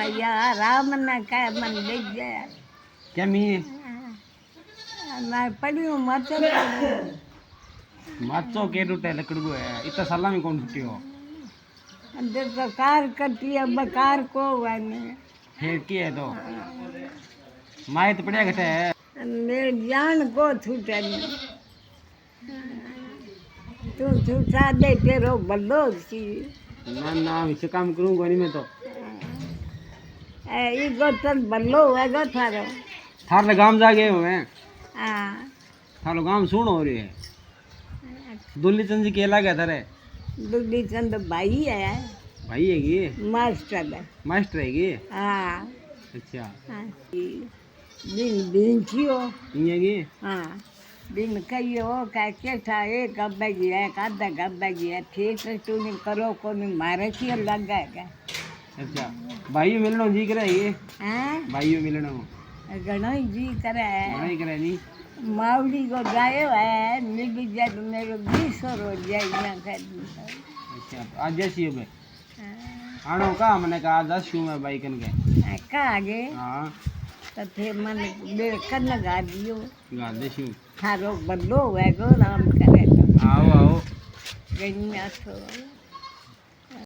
भैया राम ने कहे मन देख गया क्या मी मैं पड़ी हूँ मत माचो के टूटे लकड़ू है इतना साला में कौन छुट्टी हो अंदर तो कार करती है बकार को हुआ नहीं फिर की है तो माए तो पड़िया घटे है मेरे जान को छूटे नहीं तू छूटा दे तेरो बल्लो सी ना ना इसे काम करूँगा नहीं मैं तो ई गोतन बल्लो है गो थारो थारे गांव जा गए हो मैं हाँ थारो गांव सुन हो रही है दुल्ली चंद जी केला गया थारे दूधी चंद भाई है भाई है की मास्टर है मास्टर है की हाँ अच्छा हाँ दिन दिन छियो ये की हाँ दिन कहियो का था एक अब्बा जी है आधा अब्बा जी है थिएटर टूनिंग करो को मारे की लगाएगा अच्छा भाई मिलनो जी करे ये हाँ भाई मिलनो घणो ही जी करे नहीं करे नहीं मावड़ी को जायो है मिल जाए तो मेरे 20 रोज जाए अच्छा आज जैसी हो गए आनो का मैंने कहा 10 शू में बाइक के कहाँ गे हाँ तो फिर मन मेरे कन्न गा दियो गा दे शू थारो बल्लो है गो राम करे तो आओ आओ गई तो